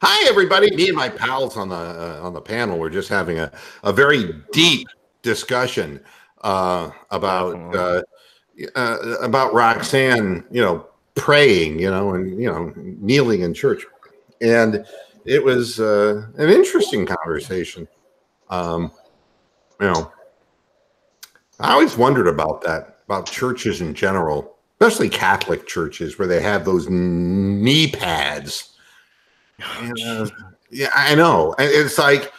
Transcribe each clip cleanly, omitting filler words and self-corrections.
Hi, everybody. Me and my pals on the panel were just having a very deep discussion about Roxanne, praying, and kneeling in church, and it was an interesting conversation. Um, I always wondered about that, about churches in general, especially Catholic churches, where they have those knee pads. And, yeah, I know. It's like,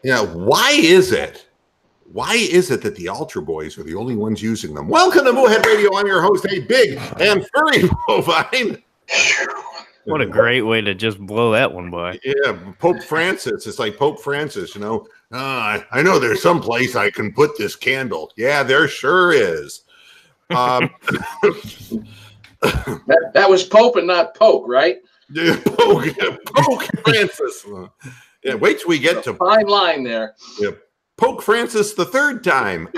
why is it? Why is it that the altar boys are the only ones using them? Welcome to Moohead Radio. I'm your host, a big and furry bovine. What a great way to just blow that one by. Yeah, Pope Francis. It's like Pope Francis, I know there's some place I can put this candle. Yeah, there sure is. That was Pope and not Poke, right? Poke Francis. Yeah, wait till we get to fine line there. Yeah, Poke Francis the third time.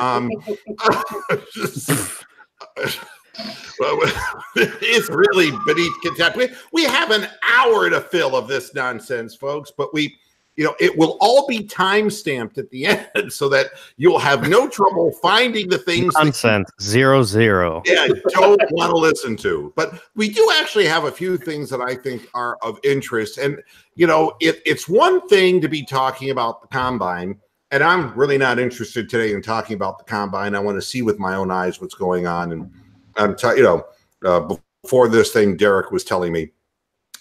It's really beneath contempt. We have an hour to fill of this nonsense, folks, but it will all be time stamped at the end so that you'll have no trouble finding the things. Nonsense. 0-0. Yeah, don't want to listen to. But we do actually have a few things that I think are of interest. And, it's one thing to be talking about the combine. And I'm really not interested today in talking about the combine. I want to see with my own eyes what's going on. And before this thing, Derek was telling me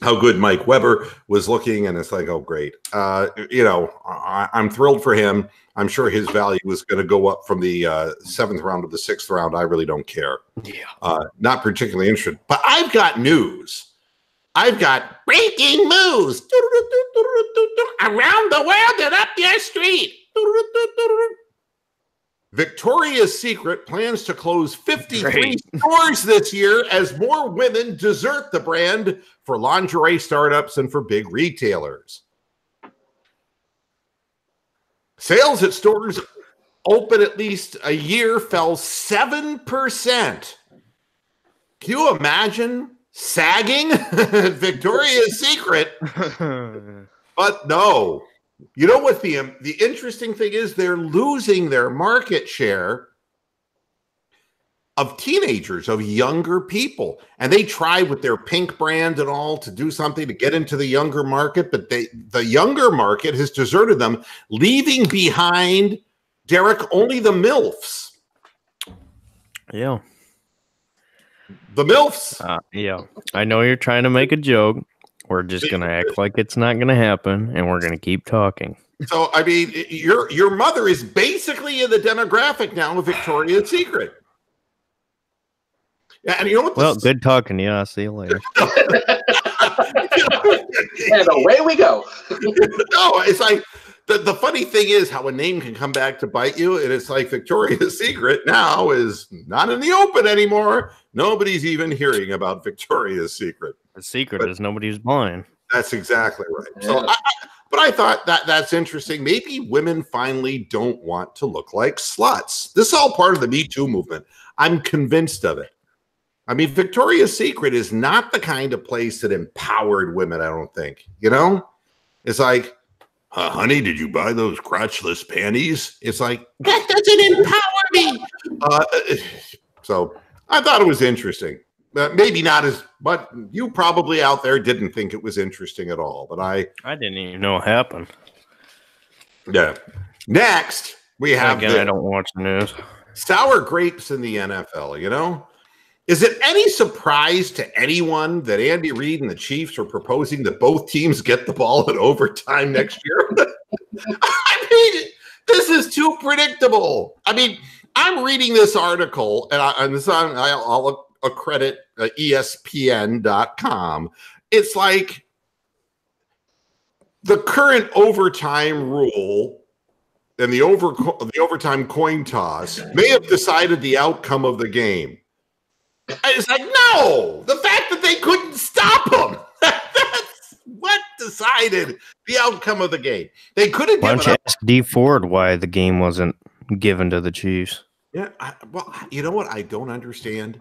how good Mike Weber was looking, and it's like, oh, great. I'm thrilled for him. I'm sure his value is going to go up from the 7th round to the 6th round. I really don't care. Yeah. Not particularly interested. But I've got news. I've got breaking news around the world and up your street. Victoria's Secret plans to close 53 stores this year as more women desert the brand for lingerie startups and for big retailers. Sales at stores open at least a year fell 7%. Can you imagine sagging Victoria's Secret? But no. You know what the interesting thing is? They're losing their market share of teenagers, of younger people. And they try with their pink brand and all to do something to get into the younger market, but the younger market has deserted them, leaving behind, Derek, only the MILFs. Yeah. The MILFs. Yeah. I know you're trying to make a joke. We're just going to act like it's not going to happen, and we're going to keep talking. So, I mean, your mother is basically in the demographic now of Victoria's Secret. Yeah, and you know what? Well, good talking to you. I'll see you later. And away we go. No, it's like the funny thing is how a name can come back to bite you, and it's like Victoria's Secret now is not in the open anymore. Nobody's even hearing about Victoria's Secret. The secret is nobody's blind. That's exactly right. Yeah. So, but I thought that's interesting. Maybe women finally don't want to look like sluts. This is all part of the Me Too movement. I'm convinced of it. I mean, Victoria's Secret is not the kind of place that empowered women, I don't think. It's like, honey, did you buy those crotchless panties? It's like, that doesn't empower me. So I thought it was interesting. Maybe not as, but you probably out there didn't think it was interesting at all. But I didn't even know what happened. Yeah. Next, we have I don't watch the news. Sour grapes in the NFL, Is it any surprise to anyone that Andy Reid and the Chiefs are proposing that both teams get the ball in overtime next year? I mean, this is too predictable. I mean, I'm reading this article, and I'll accredit ESPN.com. It's like the current overtime rule and the overtime coin toss may have decided the outcome of the game. It's like, no, the fact that they couldn't stop them. That's what decided the outcome of the game. They couldn't. Why don't you ask D Ford why the game wasn't given to the Chiefs? Yeah, well, you know what I don't understand?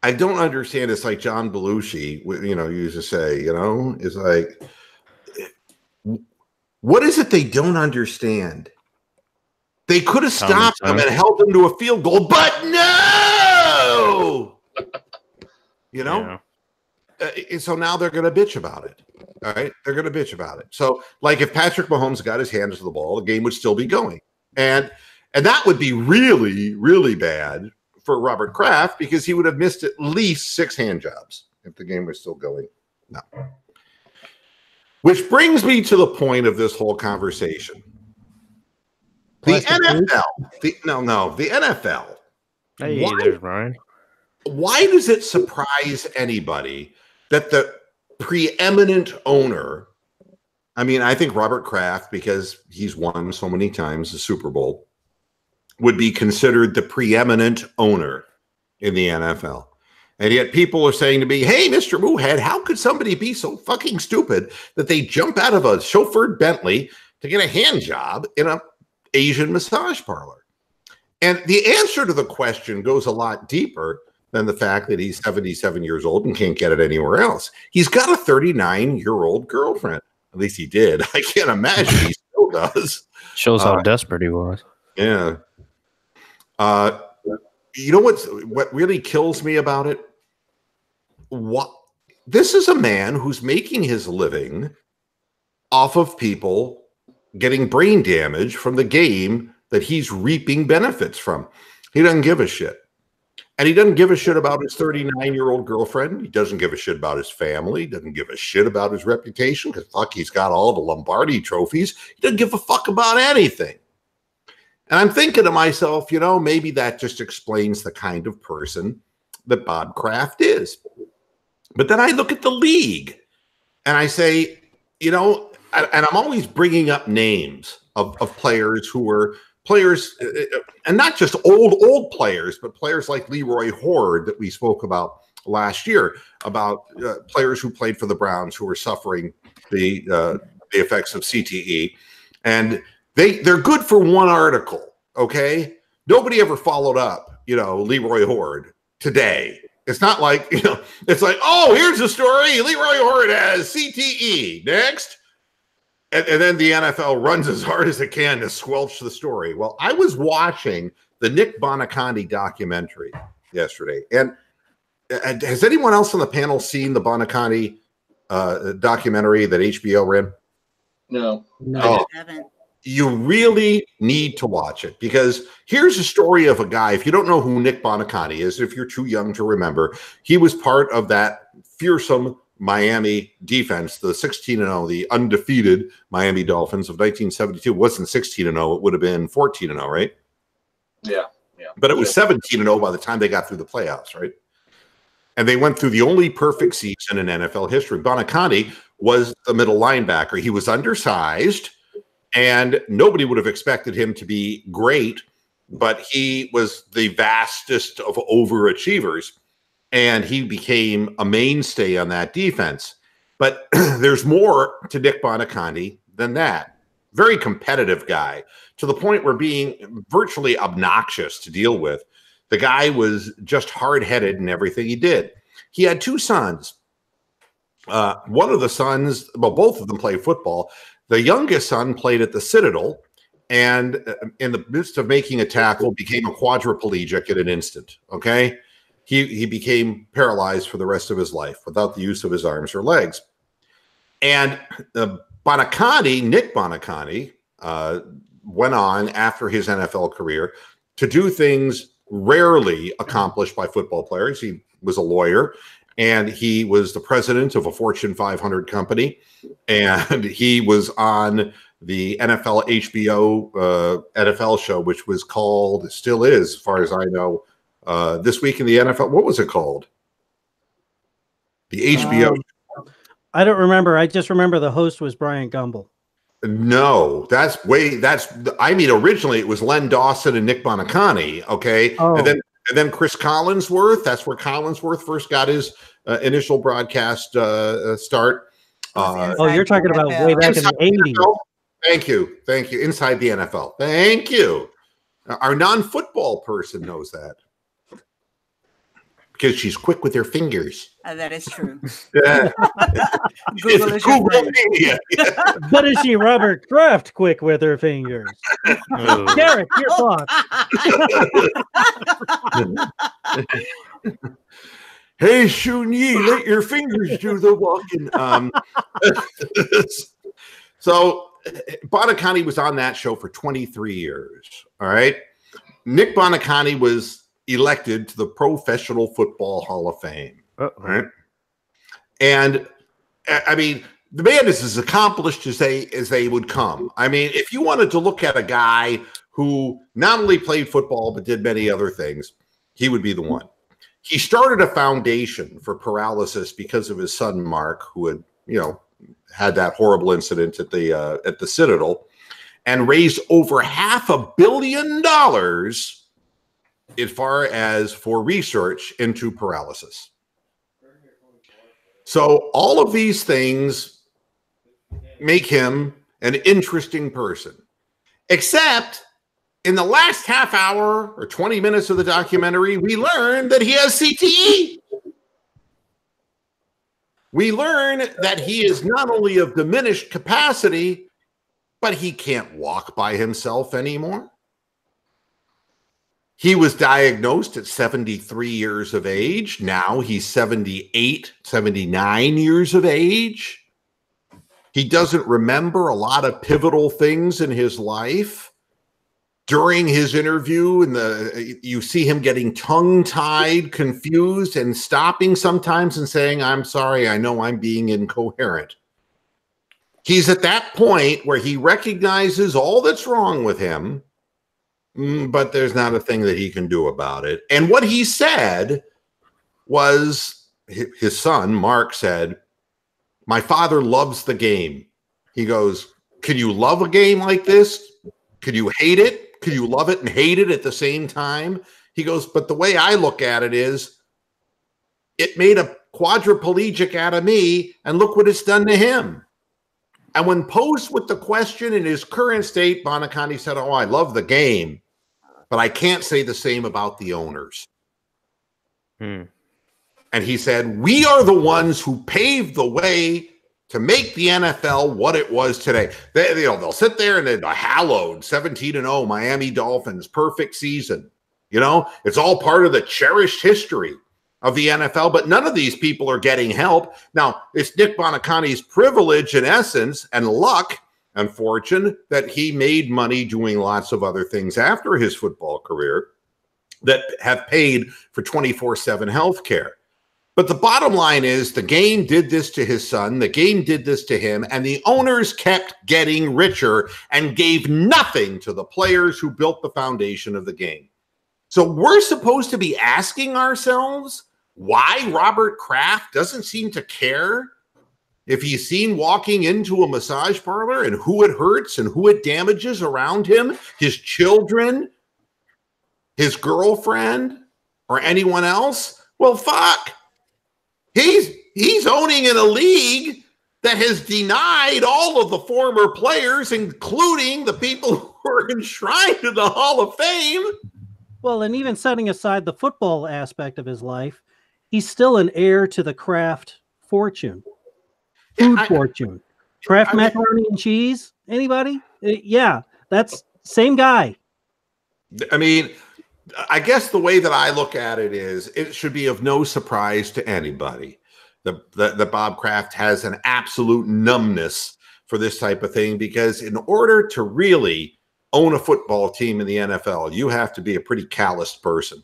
It's like John Belushi, used to say, it's like, What is it they don't understand? They could have Common stopped them sense. and held them to a field goal, but no! You know? And so now they're going to bitch about it. All right? They're going to bitch about it. So, like, if Patrick Mahomes got his hands to the ball, the game would still be going. And that would be really, really bad for Robert Kraft because he would have missed at least 6 hand jobs if the game was still going. No. Which brings me to the point of this whole conversation. The NFL. The NFL. Hey, there's Ryan. Why does it surprise anybody that the preeminent owner, I mean, I think Robert Kraft, because he's won so many times the Super Bowl, would be considered the preeminent owner in the NFL. And yet people are saying to me, hey, Mr. Moohead, how could somebody be so fucking stupid that they jump out of a chauffeured Bentley to get a hand job in an Asian massage parlor? And the answer to the question goes a lot deeper than the fact that he's 77 years old and can't get it anywhere else. He's got a 39-year-old girlfriend. At least he did. I can't imagine he still does. Shows how desperate he was. Yeah. You know what really kills me about it? This is a man who's making his living off of people getting brain damage from the game that he's reaping benefits from. He doesn't give a shit. And he doesn't give a shit about his 39-year-old girlfriend. He doesn't give a shit about his family. He doesn't give a shit about his reputation because, fuck, he's got all the Lombardi trophies. He doesn't give a fuck about anything. And I'm thinking to myself, you know, maybe that just explains the kind of person that Bob Kraft is. But then I look at the league and I say, you know, and I'm always bringing up names of players who were players, and not just old players, but players like Leroy Horde that we spoke about last year, about players who played for the Browns who were suffering the effects of CTE. And they're good for one article, okay? Nobody ever followed up, you know, Leroy Horde today. It's not like, you know, it's like, oh, here's the story. Leroy Horde has CTE. Next. And then the NFL runs as hard as it can to squelch the story. Well, I was watching the Nick Bonaconte documentary yesterday. And has anyone else on the panel seen the Bonaconte documentary that HBO ran? No. I haven't. You really need to watch it because here's a story of a guy. If you don't know who Nick Bonaconte is, if you're too young to remember, he was part of that fearsome Miami defense, the 16-0, the undefeated Miami Dolphins of 1972. It wasn't 16-0. It would have been 14-0, right? Yeah. But it was 17-0 by the time they got through the playoffs, right? And they went through the only perfect season in NFL history. Bonaconte was the middle linebacker. He was undersized, and nobody would have expected him to be great, but he was the vastest of overachievers, and he became a mainstay on that defense. But there's more to Nick Bonaconte than that. Very competitive guy, to the point where being virtually obnoxious to deal with. The guy was just hard-headed in everything he did. He had 2 sons. One of the sons, well, both of them played football. The youngest son played at the Citadel, and in the midst of making a tackle, became a quadriplegic in an instant, okay? He became paralyzed for the rest of his life without the use of his arms or legs. And Bonaconte, Nick Bonaconte, went on after his NFL career to do things rarely accomplished by football players. He was a lawyer, and he was the president of a Fortune 500 company, and he was on the NFL HBO NFL show, which was called, still is, as far as I know, This Week in the NFL. What was it called? The HBO. I don't remember. I just remember the host was Brian Gumble. No, I mean, originally it was Len Dawson and Nick Bonaconte, okay? Oh. And then Chris Collinsworth, that's where Collinsworth first got his initial broadcast start. You're talking about way back in the 80s. Thank you. Inside the NFL. Thank you. Our non-football person knows that. because she's quick with her fingers. That is true. Yeah. Google is your friend. Google-mania. But is she Robert Kraft quick with her fingers? Oh. Derek, your thoughts. Hey, Shun-Yi, let your fingers do the walking. So Buoniconti was on that show for 23 years. All right. Nick Buoniconti was elected to the Professional Football Hall of Fame. Right. And I mean, the man is as accomplished as they would come. I mean, if you wanted to look at a guy who not only played football, but did many other things, he would be the one. He started a foundation for paralysis because of his son, Mark, who had, had that horrible incident at the Citadel, and raised over $500 million as far as for research into paralysis. So all of these things make him an interesting person, except in the last half hour or 20 minutes of the documentary, we learn that he has CTE. We learn that he is not only of diminished capacity, but he can't walk by himself anymore. He was diagnosed at 73 years of age. Now he's 78, 79 years of age. He doesn't remember a lot of pivotal things in his life. During his interview, you see him getting tongue-tied, confused, and stopping sometimes and saying, "I'm sorry, I know I'm being incoherent." He's at that point where he recognizes all that's wrong with him, but there's not a thing that he can do about it. And what he said was, his son, Mark, said, "My father loves the game." He goes, "Can you love a game like this? Could you hate it? Could you love it and hate it at the same time?" He goes, "But the way I look at it is, it made a quadriplegic out of me, and look what it's done to him." And when posed with the question in his current state, Buoniconti said, "Oh, I love the game, but I can't say the same about the owners." And he said, "We are the ones who paved the way to make the NFL what it was today." They'll sit there and the hallowed 17-0 Miami Dolphins, perfect season. It's all part of the cherished history of the NFL, but none of these people are getting help. Now, it's Nick Buoniconti's privilege, in essence, and luck and fortune that he made money doing lots of other things after his football career that have paid for 24/7 health care. But the bottom line is the game did this to his son, the game did this to him, and the owners kept getting richer and gave nothing to the players who built the foundation of the game. So we're supposed to be asking ourselves why Robert Kraft doesn't seem to care if he's seen walking into a massage parlor and who it hurts and who it damages around him, his children, his girlfriend, or anyone else. Well, fuck. He's owning in a league that has denied all of the former players, including the people who are enshrined in the Hall of Fame. Well, and even setting aside the football aspect of his life, he's still an heir to the Kraft fortune. Food fortune. Kraft macaroni and cheese? Anybody? Yeah, that's same guy. I mean, I guess the way that I look at it is it should be of no surprise to anybody that Bob Kraft has an absolute numbness for this type of thing, because in order to really own a football team in the NFL, you have to be a pretty calloused person,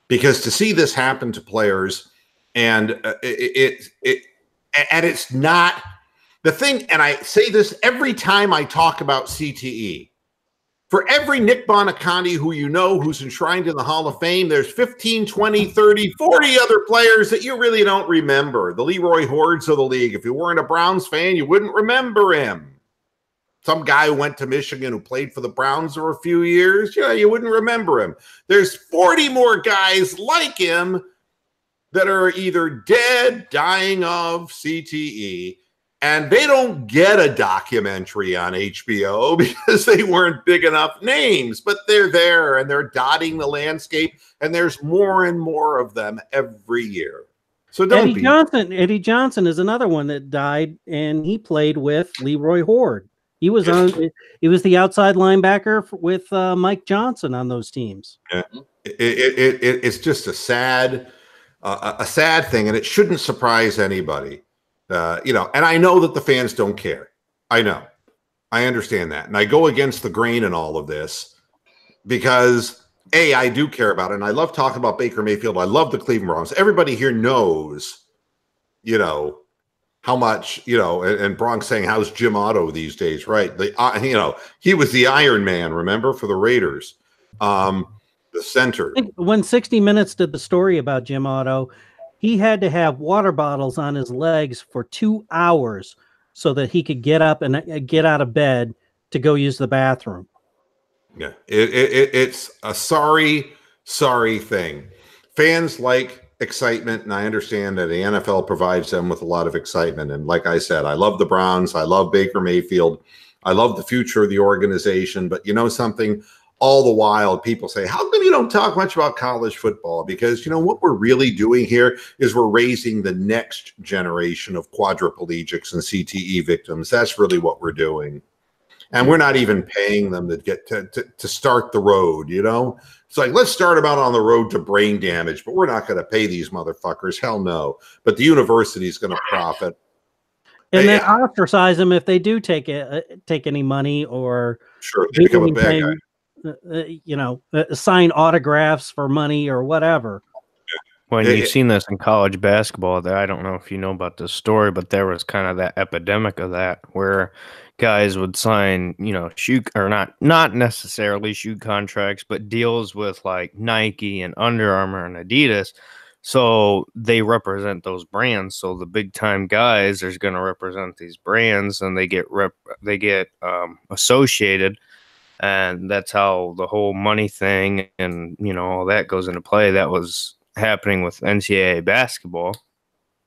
because to see this happen to players and it's not the thing. And I say this every time I talk about CTE. For every Nick Buoniconti who who's enshrined in the Hall of Fame, there's 15, 20, 30, 40 other players that you really don't remember. The Leroy Hordes of the league. If you weren't a Browns fan, you wouldn't remember him. Some guy who went to Michigan who played for the Browns for a few years, you wouldn't remember him. There's 40 more guys like him that are either dead, dying of CTE, And they don't get a documentary on HBO because they weren't big enough names, but they're there and they're dotting the landscape, and there's more and more of them every year. So don't be. Eddie Johnson is another one that died, and he played with Leroy Horde. He was the outside linebacker with Mike Johnson on those teams. Yeah. It's just a sad thing, and it shouldn't surprise anybody. And I know that the fans don't care. I know. I understand that. And I go against the grain in all of this because, A, I do care about it. And I love talking about Baker Mayfield. I love the Cleveland Browns. Everybody here knows, how much, and Bronx saying, how's Jim Otto these days, right? He was the Iron Man, remember, for the Raiders, the center. When 60 Minutes did the story about Jim Otto, he had to have water bottles on his legs for 2 hours so that he could get up and get out of bed to go use the bathroom. Yeah, it's a sorry thing. Fans like excitement, and I understand that the NFL provides them with a lot of excitement. And like I said, I love the Browns. I love Baker Mayfield. I love the future of the organization. But you know something? All the while, people say, how come you don't talk much about college football? Because, what we're really doing here is we're raising the next generation of quadriplegics and CTE victims. That's really what we're doing. And we're not even paying them to get to start the road, It's like, let's start them out on the road to brain damage, but we're not going to pay these motherfuckers. Hell no. But the university is going to profit. And then ostracize them if they do take any money or they become a bad guy. Sign autographs for money or whatever. When you've seen this in college basketball, I don't know if you know about this story, but there was kind of that epidemic of that where guys would sign, shoe or not necessarily shoe contracts, but deals with like Nike and Under Armour and Adidas. So they represent those brands. So the big time guys are going to represent these brands, and they get associated. And that's how the whole money thing and, all that goes into play. That was happening with NCAA basketball.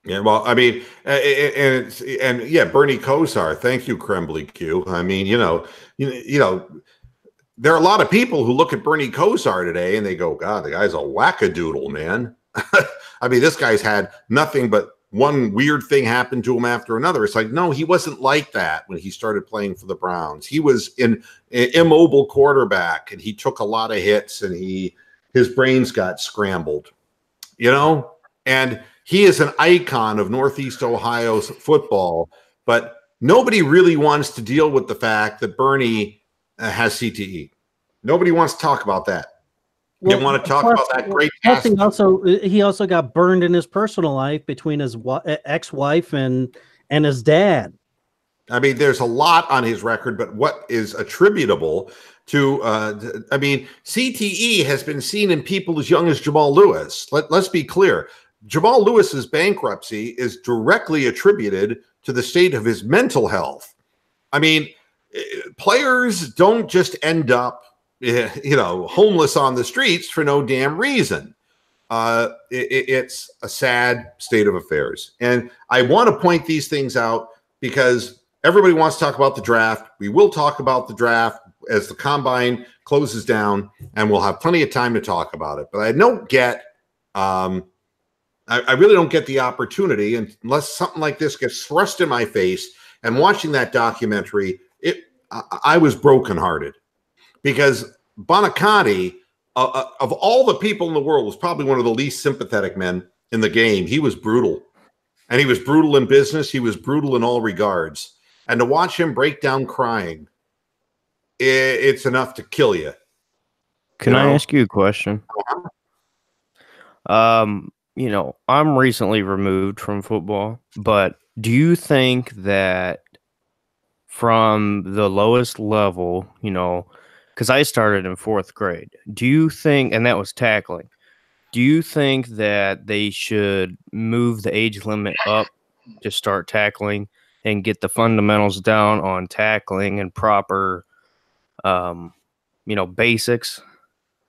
Yeah, well, I mean, Bernie Kosar. Thank you, Krembley Q. I mean, there are a lot of people who look at Bernie Kosar today and they go, God, the guy's a wackadoodle, man. I mean, this guy's had nothing but one weird thing happened to him after another. It's like, no, he wasn't like that when he started playing for the Browns. He was an immobile quarterback, and he took a lot of hits, and his brains got scrambled, and he is an icon of Northeast Ohio's football, but nobody really wants to deal with the fact that Bernie has CTE. Nobody wants to talk about that. Well, they want to talk about that great pass. He also got burned in his personal life between his ex-wife and his dad. I mean, there's a lot on his record, but what is attributable to, CTE has been seen in people as young as Jamal Lewis. Let's be clear. Jamal Lewis's bankruptcy is directly attributed to the state of his mental health. I mean, players don't just end up homeless on the streets for no damn reason. It's a sad state of affairs. And I want to point these things out because everybody wants to talk about the draft. We will talk about the draft as the combine closes down, and we'll have plenty of time to talk about it. But I don't get, I really don't get the opportunity unless something like this gets thrust in my face. And watching that documentary, I was brokenhearted. Because Bonacanti, of all the people in the world, was probably one of the least sympathetic men in the game. He was brutal. And he was brutal in business. He was brutal in all regards. And to watch him break down crying, it's enough to kill you. Can I ask you a question? I'm recently removed from football, but do you think that from the lowest level, because I started in 4th grade. Do you think, and that was tackling, do you think that they should move the age limit up to start tackling and get the fundamentals down on tackling and proper, basics?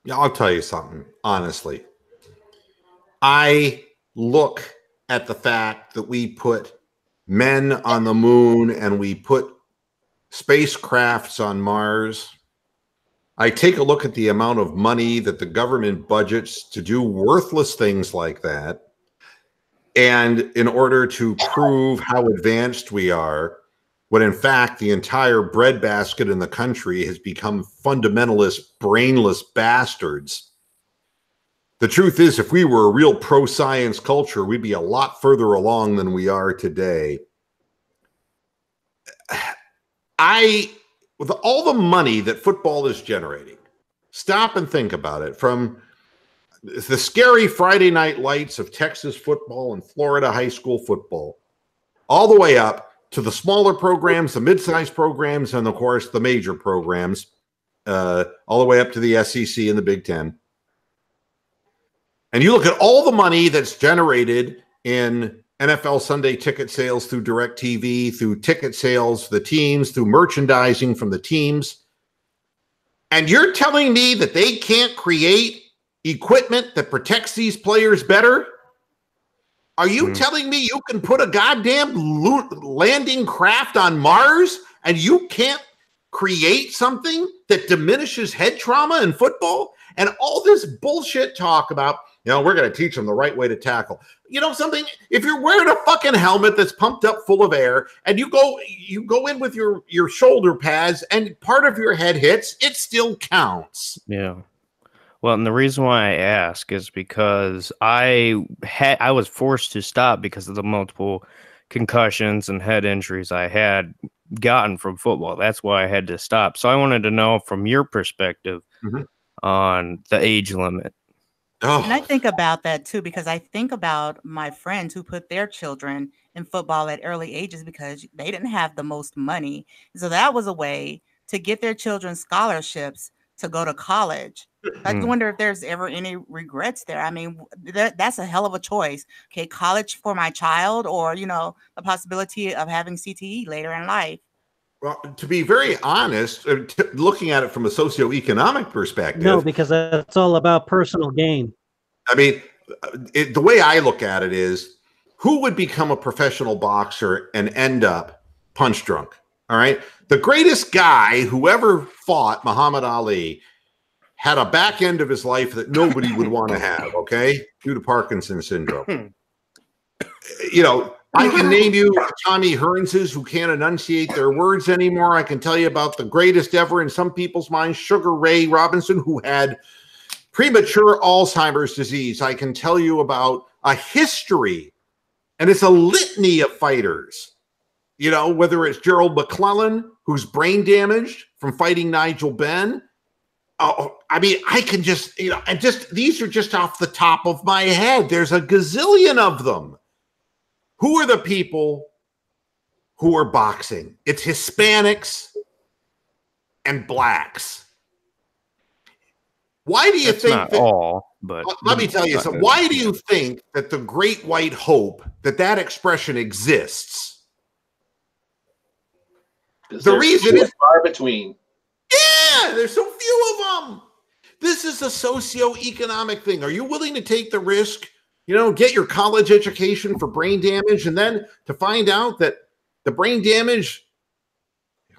Yeah, I'll tell you something, honestly. I look at the fact that we put men on the moon and we put spacecrafts on Mars, I take a look at the amount of money that the government budgets to do worthless things like that. And in order to prove how advanced we are, when in fact the entire breadbasket in the country has become fundamentalist, brainless bastards. The truth is, if we were a real pro-science culture, we'd be a lot further along than we are today. With all the money that football is generating, stop and think about it. From the scary Friday night lights of Texas football and Florida high school football, all the way up to the smaller programs, the mid-sized programs, and of course the major programs, all the way up to the SEC and the Big Ten. And you look at all the money that's generated in NFL Sunday ticket sales through DirecTV, through ticket sales for the teams, through merchandising from the teams. And you're telling me that they can't create equipment that protects these players better? Are you telling me you can put a goddamn landing craft on Mars and you can't create something that diminishes head trauma in football? And all this bullshit talk about, we're going to teach them the right way to tackle. You know something? If you're wearing a fucking helmet that's pumped up full of air and you go in with your shoulder pads and part of your head hits, it still counts. Yeah. Well, and the reason why I ask is because I was forced to stop because of the multiple concussions and head injuries I had gotten from football. That's why I had to stop. So I wanted to know from your perspective on the age limit. Oh. And I think about that too, because I think about my friends who put their children in football at early ages because they didn't have the most money. So that was a way to get their children scholarships to go to college. I wonder if there's ever any regrets there. I mean, that's a hell of a choice. Okay, college for my child, or the possibility of having CTE later in life. Well, to be very honest, looking at it from a socioeconomic perspective. No, because that's all about personal gain. I mean, the way I look at it is, who would become a professional boxer and end up punch drunk? All right. The greatest guy who ever fought, Muhammad Ali, had a back end of his life that nobody would want to have, okay, due to Parkinson's syndrome. I can name you Tommy Hearnses who can't enunciate their words anymore. I can tell you about the greatest ever in some people's minds, Sugar Ray Robinson, who had premature Alzheimer's disease. I can tell you about a history, and it's a litany of fighters. Whether it's Gerald McClellan, who's brain damaged from fighting Nigel Benn. Oh, I mean, I can just, these are just off the top of my head. There's a gazillion of them. Who are the people who are boxing? It's Hispanics and blacks. Why do you think not all, but let me tell you something. Why do you think that the great white hope, that expression exists? The reason is far between. Yeah, there's so few of them. This is a socioeconomic thing. Are you willing to take the risk? Get your college education for brain damage, and then to find out that the brain damage,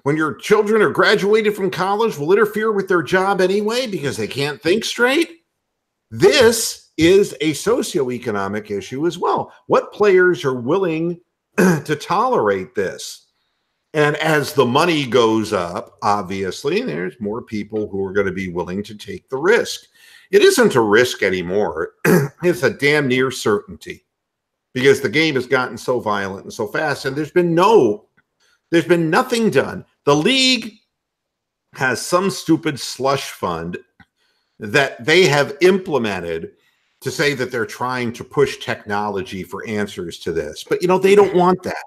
when your children are graduated from college, will interfere with their job anyway because they can't think straight. This is a socioeconomic issue as well. What players are willing to tolerate this? And as the money goes up, obviously, there's more people who are going to be willing to take the risk. It isn't a risk anymore. It's a damn near certainty because the game has gotten so violent and so fast, and there's been nothing done. The league has some stupid slush fund that they have implemented to say that they're trying to push technology for answers to this. But, they don't want that.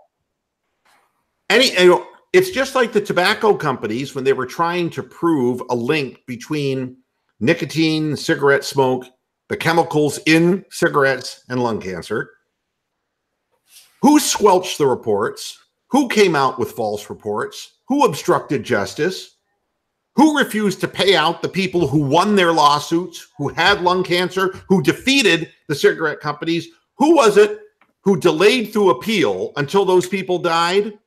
It's just like the tobacco companies when they were trying to prove a link between nicotine, cigarette smoke, the chemicals in cigarettes, and lung cancer. Who squelched the reports? Who came out with false reports? Who obstructed justice? Who refused to pay out the people who won their lawsuits, who had lung cancer, who defeated the cigarette companies? Who was it who delayed through appeal until those people died.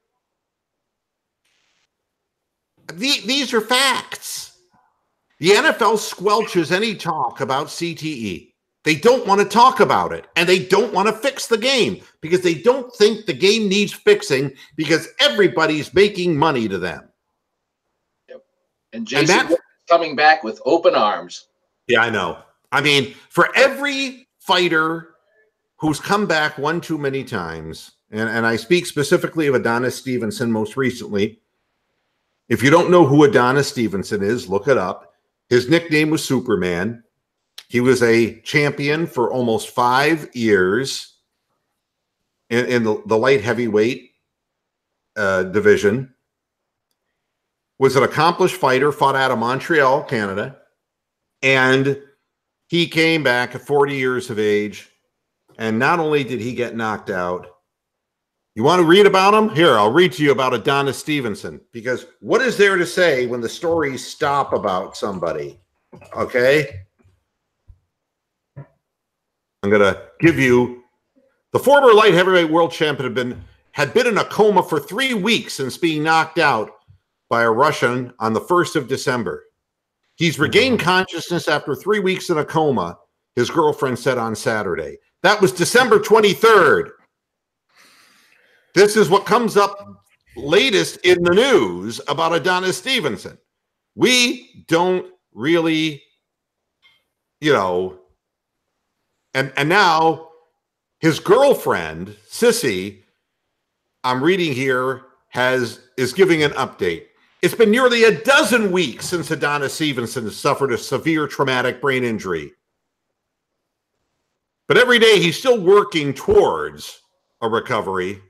These are facts. The NFL squelches any talk about CTE. They don't want to talk about it, and they don't want to fix the game because they don't think the game needs fixing because everybody's making money to them. Yep. And Jason coming back with open arms. Yeah, I know. I mean, for every fighter who's come back one too many times, and I speak specifically of Adonis Stevenson most recently. If you don't know who Adonis Stevenson is, look it up. His nickname was Superman. He was a champion for almost 5 years in the light heavyweight division. Was an accomplished fighter, fought out of Montreal, Canada. And he came back at 40 years of age. And not only did he get knocked out, you want to read about him? Here, I'll read to you about Adonis Stevenson. Because what is there to say when the stories stop about somebody? Okay? I'm going to give you the former light heavyweight world champion had been in a coma for 3 weeks since being knocked out by a Russian on the 1st of December. He's regained consciousness after 3 weeks in a coma, his girlfriend said on Saturday. That was December 23rd. This is what comes up latest in the news about Adonis Stevenson. We don't really, and now his girlfriend, Sissy, I'm reading here, is giving an update. It's been nearly a dozen weeks since Adonis Stevenson has suffered a severe traumatic brain injury. But every day he's still working towards a recovery.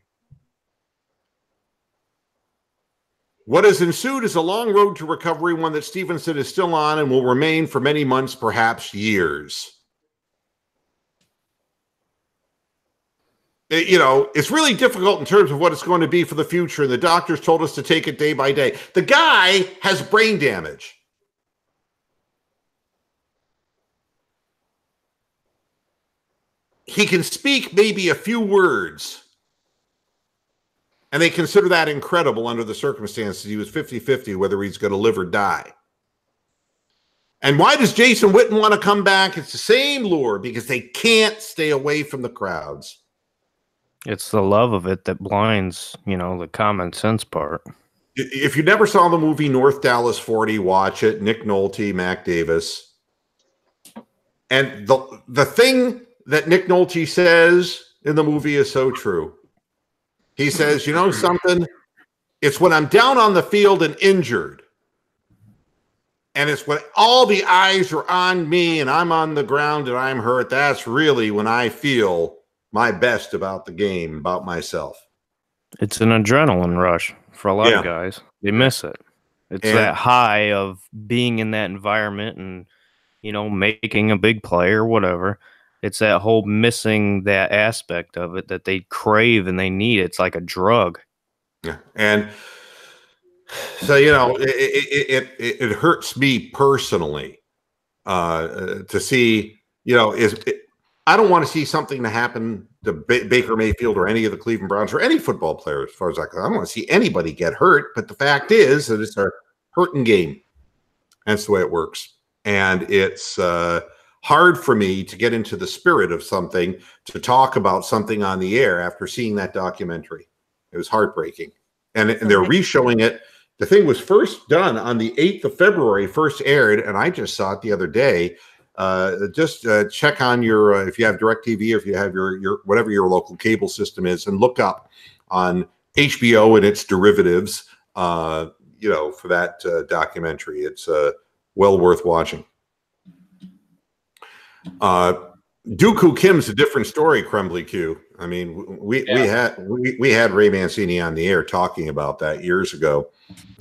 What has ensued is a long road to recovery, one that Stevenson is still on and will remain for many months, perhaps years. It's really difficult in terms of what it's going to be for the future, and the doctors told us to take it day by day. The guy has brain damage. He can speak maybe a few words. And they consider that incredible under the circumstances. He was 50-50 whether he's going to live or die. And why does Jason Witten want to come back? It's the same lure, because they can't stay away from the crowds. It's the love of it that blinds, the common sense part. If you never saw the movie North Dallas 40, watch it. Nick Nolte, Mac Davis. And the thing that Nick Nolte says in the movie is so true. He says, you know something? It's when I'm down on the field and injured. And it's when all the eyes are on me and I'm on the ground and I'm hurt. That's really when I feel my best about the game, about myself. It's an adrenaline rush for a lot of guys. They miss it. It's that high of being in that environment and, making a big play or whatever. It's that whole missing that aspect of it that they crave and they need. It's like a drug. Yeah. And so, it hurts me personally to see, I don't want to see something to happen to Baker Mayfield or any of the Cleveland Browns or any football player, as far as I don't want to see anybody get hurt. But the fact is that it's a hurting game. That's the way it works. And it's hard for me to get into the spirit of something, to talk about something on the air after seeing that documentary. It was heartbreaking. And they're re-showing it. The thing was first done on the 8th of February, first aired, and I just saw it the other day. Just check on your, if you have DirecTV or if you have your whatever your local cable system is, and look up on HBO and its derivatives, for that documentary. It's well worth watching. Dooku Kim's a different story, Crumbly Q. I mean, we had Ray Mancini on the air talking about that years ago,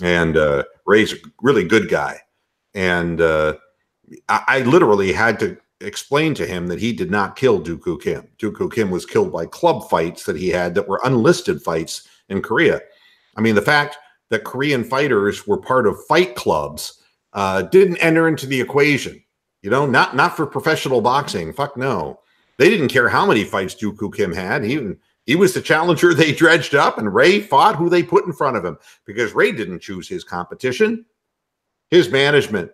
and Ray's a really good guy, and I literally had to explain to him that he did not kill Dooku Kim. Dooku Kim was killed by club fights that he had that were unlisted fights in Korea. I mean, the fact that Korean fighters were part of fight clubs didn't enter into the equation. Not for professional boxing. Fuck no. They didn't care how many fights Dooku Kim had. He was the challenger they dredged up, and Ray fought who they put in front of him because Ray didn't choose his competition. His management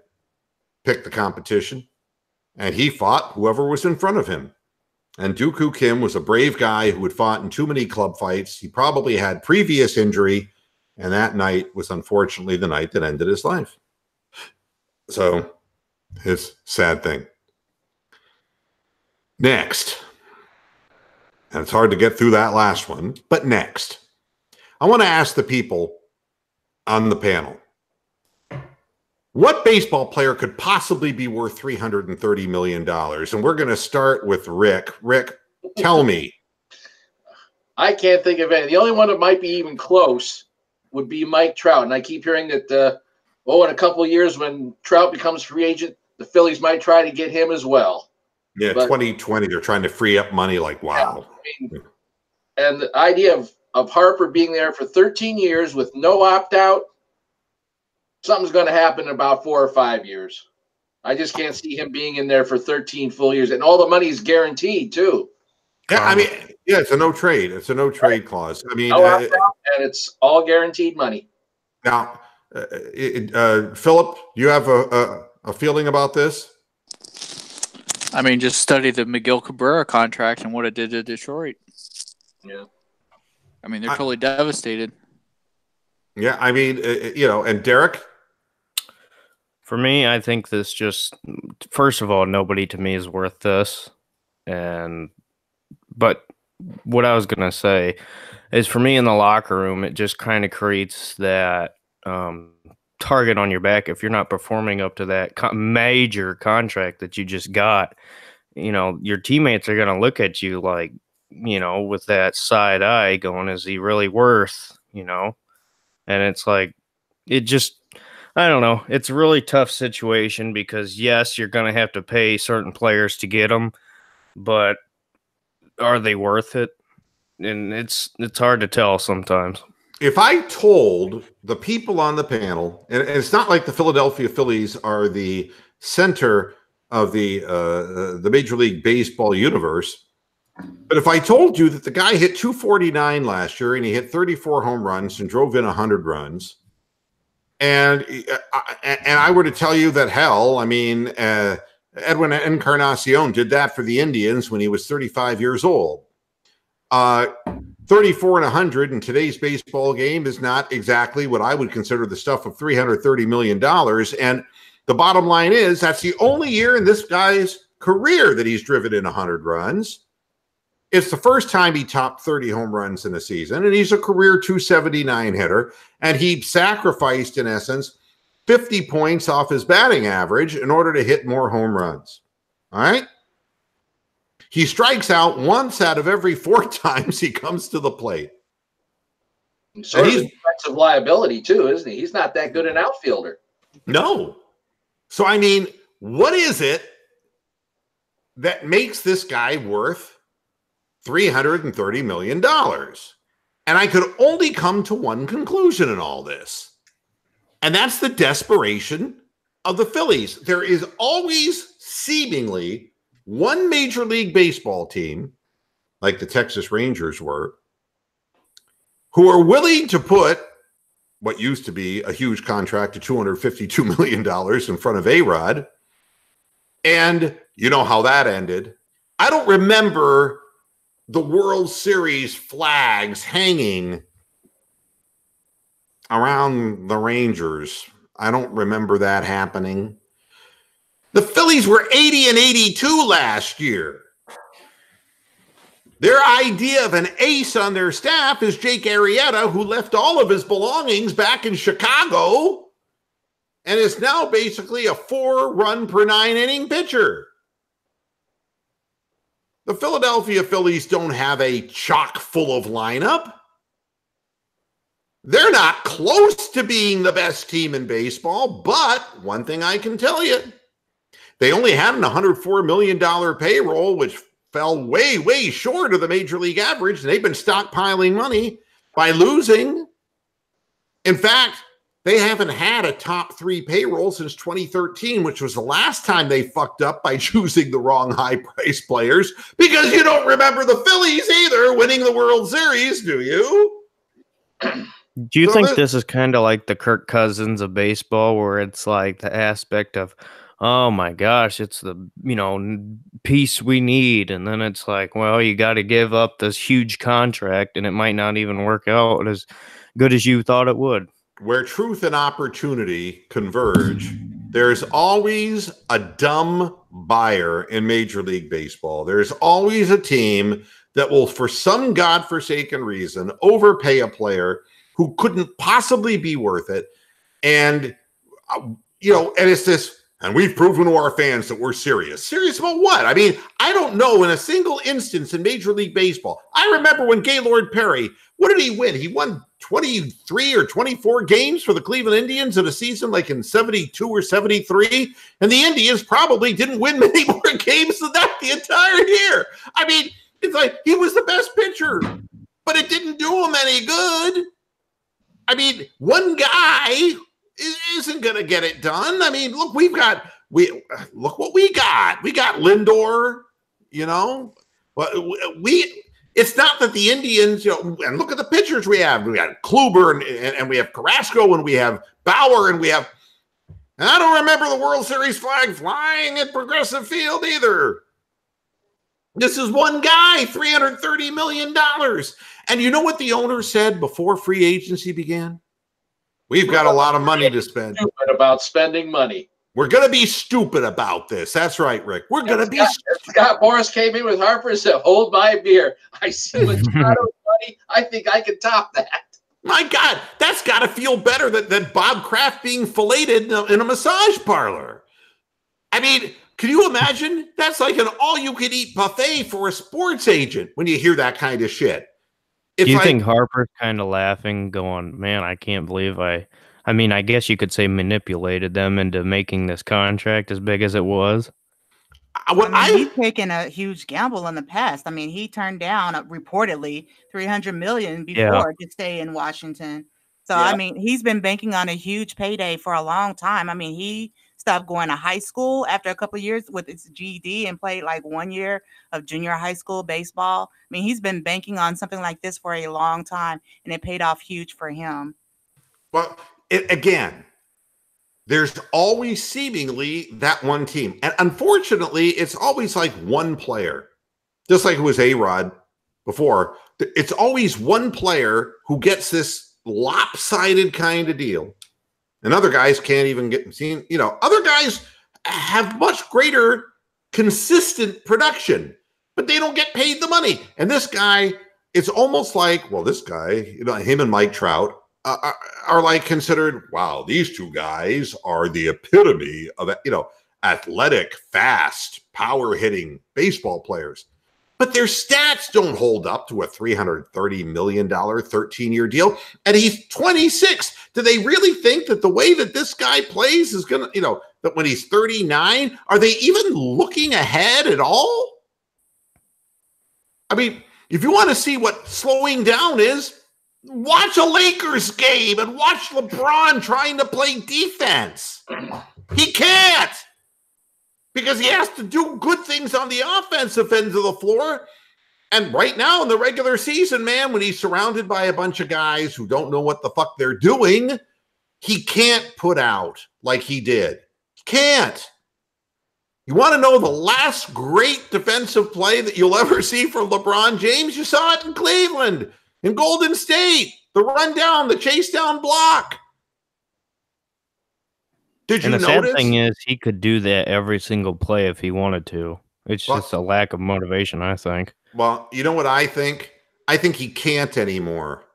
picked the competition, and he fought whoever was in front of him. And Dooku Kim was a brave guy who had fought in too many club fights. He probably had previous injury, and that night was unfortunately the night that ended his life. So, his sad thing. Next, and it's hard to get through that last one, but next, I want to ask the people on the panel, what baseball player could possibly be worth $330 million? And we're going to start with Rick. Rick, tell me. I can't think of any. The only one that might be even close would be Mike Trout. And I keep hearing that, in a couple of years when Trout becomes free agent, the Phillies might try to get him as well. Yeah, but 2020, they're trying to free up money like, wow. Yeah, and the idea of Harper being there for 13 years with no opt-out, something's going to happen in about 4 or 5 years. I just can't see him being in there for 13 full years. And all the money's guaranteed, too. Yeah, it's a no trade. It's a no trade clause. I mean, no opt-out, and it's all guaranteed money. Now, Philip, do you have a feeling about this? I mean, just study the Miguel Cabrera contract and what it did to Detroit. Yeah. I mean, they're totally devastated. Yeah, I mean, and Derek? For me, I think this just, first of all, nobody to me is worth this. But what I was going to say is for me in the locker room, it just kind of creates that target on your back. If you're not performing up to that major contract that you just got, your teammates are going to look at you like, with that side eye going, is he really worth, And it's like, I don't know. It's a really tough situation because yes, you're going to have to pay certain players to get them, but are they worth it? And it's hard to tell sometimes. If I told the people on the panel, and it's not like the Philadelphia Phillies are the center of the Major League Baseball universe, but if I told you that the guy hit 249 last year and he hit 34 home runs and drove in 100 runs, and I were to tell you that Edwin Encarnacion did that for the Indians when he was 35 years old. 34 and 100 in today's baseball game is not exactly what I would consider the stuff of $330 million. And the bottom line is that's the only year in this guy's career that he's driven in 100 runs. It's the first time he topped 30 home runs in a season, and he's a career 279 hitter. And he sacrificed, in essence, 50 points off his batting average in order to hit more home runs. All right? He strikes out once out of every 4 times he comes to the plate. He's an offensive liability, too, isn't he? He's not that good an outfielder. No. So, I mean, what is it that makes this guy worth $330 million? And I could only come to one conclusion in all this. And that's the desperation of the Phillies. There is always seemingly one Major League Baseball team, like the Texas Rangers were, who are willing to put what used to be a huge contract of $252 million in front of A-Rod. And you know how that ended. I don't remember the World Series flags hanging around the Rangers. I don't remember that happening. The Phillies were 80 and 82 last year. Their idea of an ace on their staff is Jake Arrieta, who left all of his belongings back in Chicago and is now basically a 4-run per 9-inning pitcher. The Philadelphia Phillies don't have a chock full of lineup. They're not close to being the best team in baseball, but one thing I can tell you, they only had an $104 million payroll, which fell way, way short of the major league average, and they've been stockpiling money by losing. In fact, they haven't had a top 3 payroll since 2013, which was the last time they fucked up by choosing the wrong high-priced players, because you don't remember the Phillies either winning the World Series, do you? Do you think this is kind of like the Kirk Cousins of baseball, where it's like the aspect of, oh my gosh, it's the, piece we need. And then it's like, well, you got to give up this huge contract and it might not even work out as good as you thought it would. Where truth and opportunity converge, there's always a dumb buyer in Major League Baseball. There's always a team that will, for some godforsaken reason, overpay a player who couldn't possibly be worth it. And, and it's this, and we've proven to our fans that we're serious. Serious about what? I mean, I don't know in a single instance in Major League Baseball. I remember when Gaylord Perry, what did he win? He won 23 or 24 games for the Cleveland Indians in a season like in 72 or 73. And the Indians probably didn't win many more games than that the entire year. I mean, it's like he was the best pitcher, but it didn't do him any good. I mean, one guy isn't going to get it done. I mean, look, look what we got. We got Lindor, it's not that the Indians, and look at the pitchers we have. We got Kluber and we have Carrasco and we have Bauer and I don't remember the World Series flag flying at Progressive Field either. This is one guy, $330 million. And you know what the owner said before free agency began? We've got a lot of money to spend. Stupid about spending money. We're going to be stupid about this. That's right, Rick. We're going to be Scott Morris came in with Harper and said, hold my beer. I see Machado's money. I think I can top that. My God, that's got to feel better than Bob Kraft being filleted in a massage parlor. I mean, can you imagine? That's like an all-you-can-eat buffet for a sports agent when you hear that kind of shit. Do you think Harper's kind of laughing, going, man, I can't believe I mean, I guess you could say manipulated them into making this contract as big as it was? He's taken a huge gamble in the past. I mean, he turned down reportedly $300 million before to stay in Washington. So, I mean, he's been banking on a huge payday for a long time. I mean, he stopped going to high school after a couple of years with his GED and played like 1 year of junior high school baseball. I mean, he's been banking on something like this for a long time, and it paid off huge for him. Well, again, there's always seemingly that one team. And unfortunately, it's always like one player. Just like it was A-Rod before. It's always one player who gets this lopsided kind of deal. And other guys can't even get seen. Other guys have much greater consistent production, but they don't get paid the money. And this guy, it's almost like, well, this guy, him and Mike Trout are like considered, wow, these two guys are the epitome of, athletic, fast, power hitting baseball players. But their stats don't hold up to a $330 million 13-year deal. And he's 26. Do they really think that the way that this guy plays is going to, that when he's 39, are they even looking ahead at all? I mean, if you want to see what slowing down is, watch a Lakers game and watch LeBron trying to play defense. He can't. Because he has to do good things on the offensive end of the floor. And right now in the regular season, man, when he's surrounded by a bunch of guys who don't know what the fuck they're doing, he can't put out like he did. He can't. You want to know the last great defensive play that you'll ever see from LeBron James? You saw it in Cleveland, in Golden State, the run down, the chase down block. Did you notice? And the sad thing is he could do that every single play if he wanted to. It's just a lack of motivation, I think. Well, you know what I think? I think he can't anymore.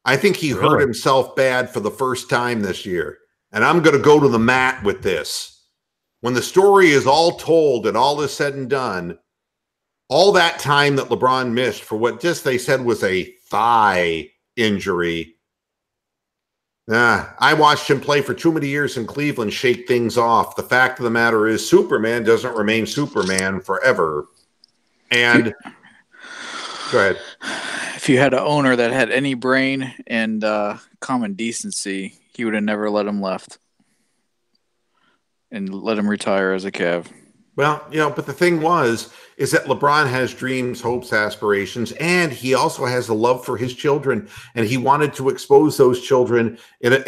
I think he hurt himself bad for the first time this year. And I'm going to go to the mat with this. When the story is all told and all is said and done, all that time that LeBron missed for what they said was a thigh injury. I watched him play for too many years in Cleveland, shake things off. The fact of the matter is Superman doesn't remain Superman forever. And go ahead. If you had an owner that had any brain and common decency, he would have never let him left and let him retire as a Cav. Well, but the thing is that LeBron has dreams, hopes, aspirations, and he also has a love for his children, and he wanted to expose those children. If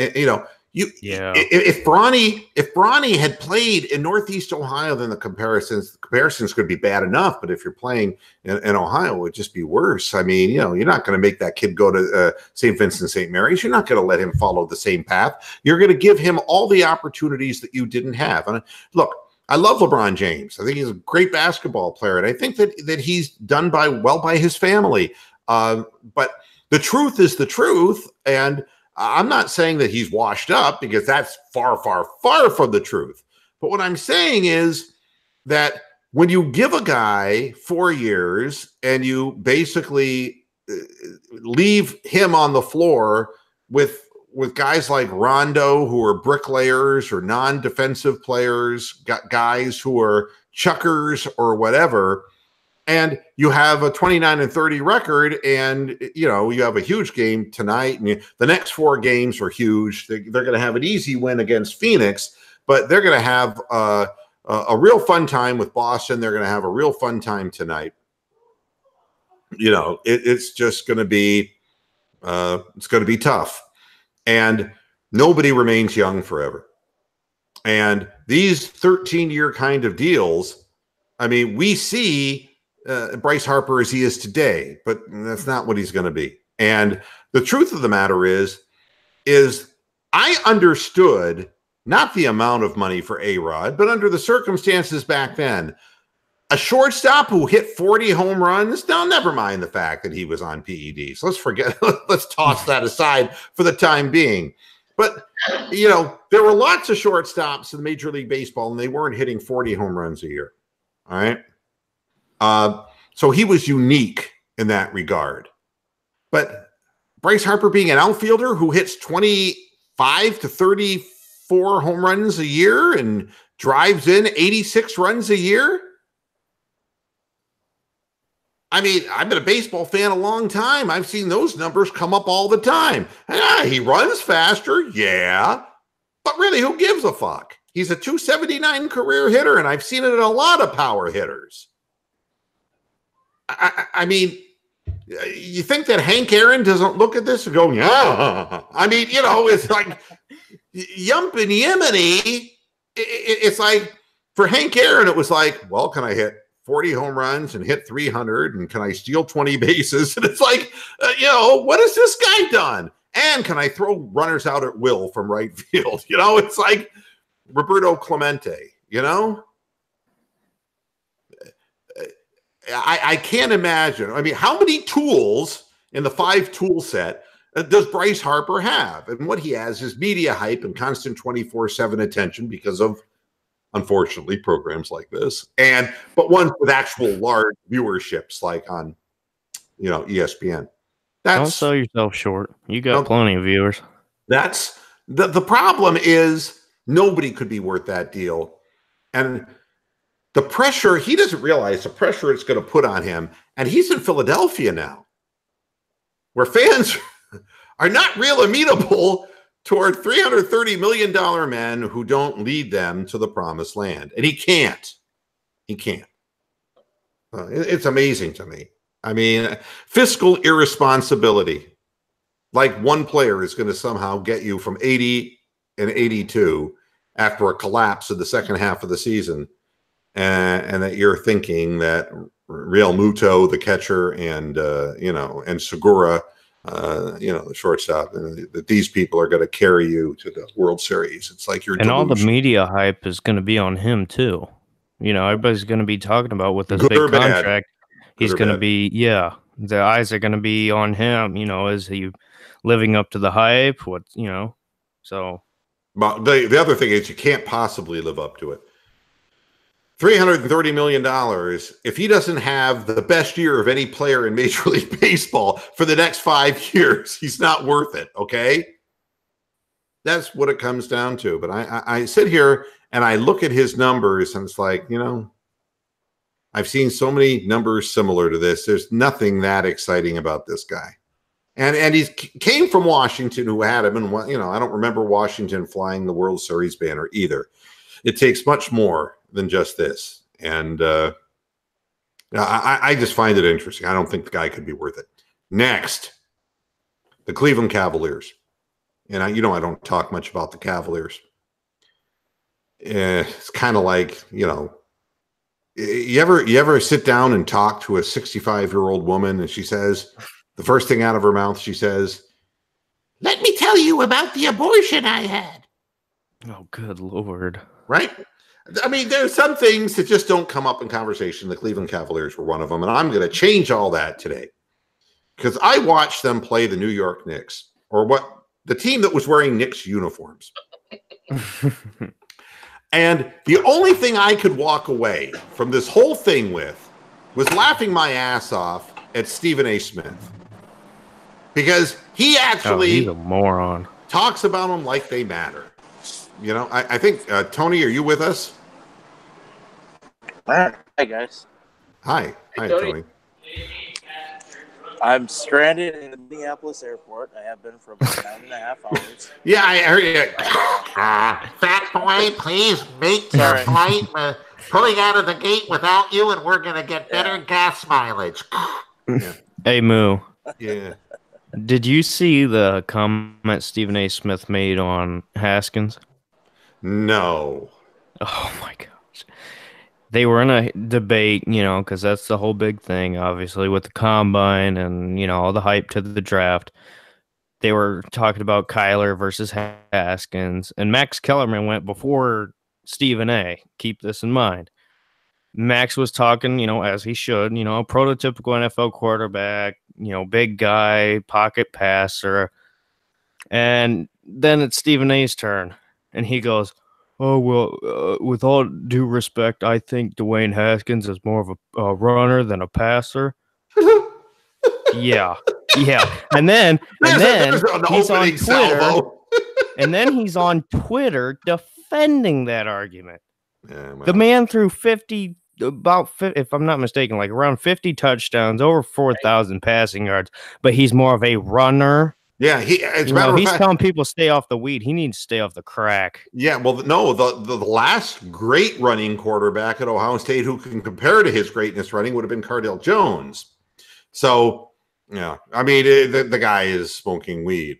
Bronny had played in Northeast Ohio, then the comparisons could be bad enough. But if you're playing in Ohio, it would just be worse. I mean, you're not going to make that kid go to St. Vincent St. Mary's. You're not going to let him follow the same path. You're going to give him all the opportunities that you didn't have. And look, I love LeBron James. I think he's a great basketball player, and I think that he's done well by his family. But the truth is the truth, and I'm not saying that he's washed up, because that's far, far, far from the truth. But what I'm saying is that when you give a guy 4 years and you basically leave him on the floor with guys like Rondo, who are bricklayers or non-defensive players, guys who are chuckers or whatever, and you have a 29-30 record, and you have a huge game tonight, and the next 4 games are huge. They're going to have an easy win against Phoenix, but they're going to have a real fun time with Boston. They're going to have a real fun time tonight. It's just going to be tough. And nobody remains young forever. And these 13-year kind of deals, I mean, we see Bryce Harper as he is today, but that's not what he's going to be. And the truth of the matter is I understood not the amount of money for A-Rod, but under the circumstances back then, a shortstop who hit 40 home runs, now never mind the fact that he was on PEDs. Let's toss that aside for the time being. But, there were lots of shortstops in Major League Baseball, and they weren't hitting 40 home runs a year. All right. So he was unique in that regard. But Bryce Harper being an outfielder who hits 25 to 34 home runs a year and drives in 86 runs a year. I mean, I've been a baseball fan a long time. I've seen those numbers come up all the time. He runs faster, yeah. But really, who gives a fuck? He's a 279 career hitter, and I've seen it in a lot of power hitters. I mean, you think that Hank Aaron doesn't look at this and go, yeah. I mean, it's like Yump and Yemeni. It's like, for Hank Aaron, it was like, well, can I hit 40 home runs and hit 300, and can I steal 20 bases? And it's like, what has this guy done? And can I throw runners out at will from right field? It's like Roberto Clemente, I can't imagine. I mean, how many tools in the 5-tool set does Bryce Harper have? And what he has is media hype and constant 24/7 attention because of, unfortunately, programs like this, but ones with actual large viewerships, like on, ESPN. Don't sell yourself short. You got plenty of viewers. That's the problem. Is nobody could be worth that deal, and the pressure, he doesn't realize the pressure it's going to put on him. And he's in Philadelphia now, where fans are not real amenable toward $330 million men who don't lead them to the promised land. And he can't. It's amazing to me. I mean, fiscal irresponsibility. Like one player is going to somehow get you from 80 and 82 after a collapse in the second half of the season. And that you're thinking that Real Muto, the catcher, and Segura, the shortstop, that these people are going to carry you to the World Series. It's like you're all the media hype is going to be on him too. Everybody's going to be talking about with this big contract. He's going to be, the eyes are going to be on him. Is he living up to the hype? So. But the other thing is, you can't possibly live up to it. $330 million, if he doesn't have the best year of any player in Major League Baseball for the next 5 years, he's not worth it, okay? That's what it comes down to. But I sit here and I look at his numbers, and it's like, I've seen so many numbers similar to this. There's nothing that exciting about this guy. And he came from Washington, who had him. And, you know, I don't remember Washington flying the World Series banner either. It takes much more than just this. And I just find it interesting. I don't think the guy could be worth it. Next, the Cleveland Cavaliers. And I don't talk much about the Cavaliers. It's kind of like, you know, you ever sit down and talk to a 65-year-old woman and she says, the first thing out of her mouth, she says, "Let me tell you about the abortion I had." Oh, good Lord. Right? I mean, there's some things that just don't come up in conversation. The Cleveland Cavaliers were one of them. And I'm going to change all that today because I watched them play the New York Knicks, or the team that was wearing Knicks uniforms. And the only thing I could walk away from this whole thing with was laughing my ass off at Stephen A. Smith. Because he actually he's a moron. Talks about them like they matter. You know, I think, Tony, are you with us? Hi, guys. Hi. Hi, Tony. I'm stranded in the Minneapolis airport. I have been for about 9.5 hours. Yeah, I heard you. Fat boy, please make your flight. Pulling out of the gate without you, and we're going to get better gas mileage. Yeah. Hey, Moo. Yeah. Did you see the comment Stephen A. Smith made on Haskins? No. Oh, my gosh. They were in a debate, you know, because that's the whole big thing, obviously, with the combine and, you know, all the hype to the draft. They were talking about Kyler versus Haskins, and Max Kellerman went before Stephen A. Keep this in mind. Max was talking, you know, as he should, you know, a prototypical NFL quarterback, you know, big guy, pocket passer. And then it's Stephen A.'s turn, and he goes, "Oh, well, with all due respect, I think Dwayne Haskins is more of a runner than a passer." Yeah. And then he's on Twitter. And then he's on Twitter defending that argument. Yeah, well. The man threw 50, if I'm not mistaken, like around 50 touchdowns, over 4,000 passing yards, but he's more of a runner. Yeah, he's telling people stay off the weed. He needs to stay off the crack. Yeah, well, no, the last great running quarterback at Ohio State who can compare to his greatness running would have been Cardale Jones. So, yeah, I mean, the guy is smoking weed.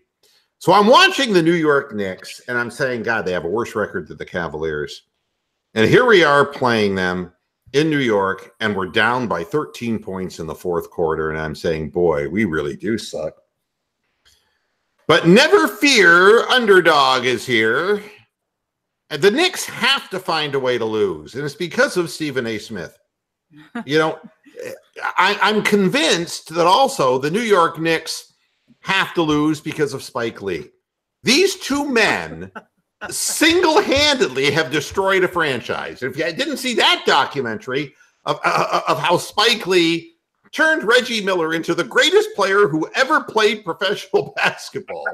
So I'm watching the New York Knicks, and I'm saying, God, they have a worse record than the Cavaliers. And here we are playing them in New York, and we're down by 13 points in the fourth quarter, and I'm saying, boy, we really do suck. But never fear, underdog is here. And the Knicks have to find a way to lose, and it's because of Stephen A. Smith. You know, I'm convinced that also the New York Knicks have to lose because of Spike Lee. These two men single-handedly have destroyed a franchise. If you didn't see that documentary of how Spike Lee turned Reggie Miller into the greatest player who ever played professional basketball.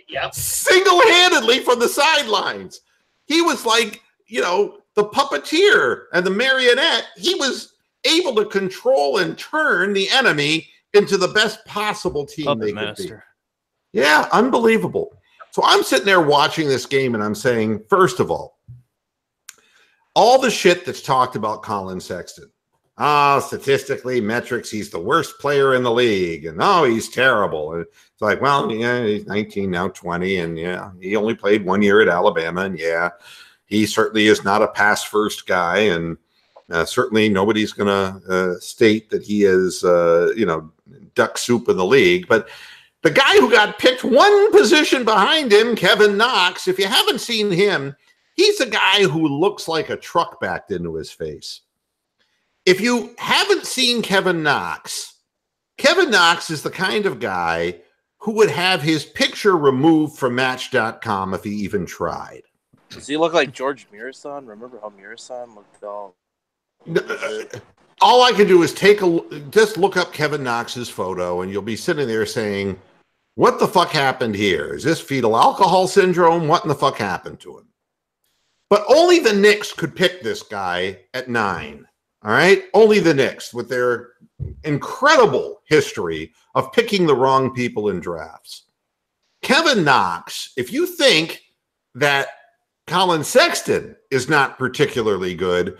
Yep. Single-handedly from the sidelines. He was like, you know, the puppeteer and the marionette. He was able to control and turn the enemy into the best possible team they could be. Yeah, unbelievable. So I'm sitting there watching this game and I'm saying, first of all the shit that's talked about Colin Sexton. Statistically, metrics, he's the worst player in the league. And, he's terrible. And it's like, well, yeah, he's 19, now 20. And, yeah, he only played 1 year at Alabama. And, yeah, he certainly is not a pass-first guy. And certainly nobody's going to state that he is, duck soup in the league. But the guy who got picked one position behind him, Kevin Knox, if you haven't seen him, he's a guy who looks like a truck backed into his face. If you haven't seen Kevin Knox is the kind of guy who would have his picture removed from Match.com if he even tried. Does he look like George Mirasan? Remember how Mirasan looked all... All I can do is just look up Kevin Knox's photo, and you'll be sitting there saying, what the fuck happened here? Is this fetal alcohol syndrome? What in the fuck happened to him? But only the Knicks could pick this guy at 9. All right. Only the Knicks, with their incredible history of picking the wrong people in drafts. Kevin Knox, if you think that Colin Sexton is not particularly good,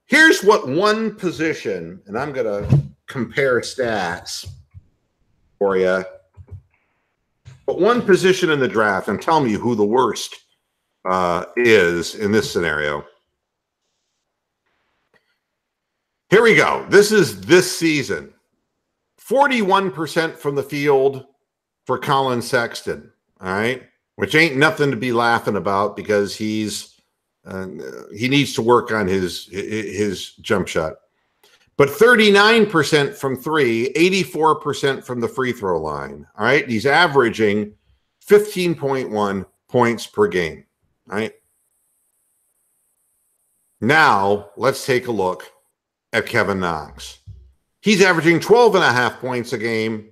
here's what one position, and I'm going to compare stats for you, but one position in the draft, and tell me who the worst is in this scenario. Here we go. This is this season. 41% from the field for Colin Sexton, all right? Which ain't nothing to be laughing about because he needs to work on his jump shot. But 39% from three, 84% from the free throw line, all right? He's averaging 15.1 points per game, all right? Now, let's take a look at Kevin Knox. He's averaging 12.5 points a game,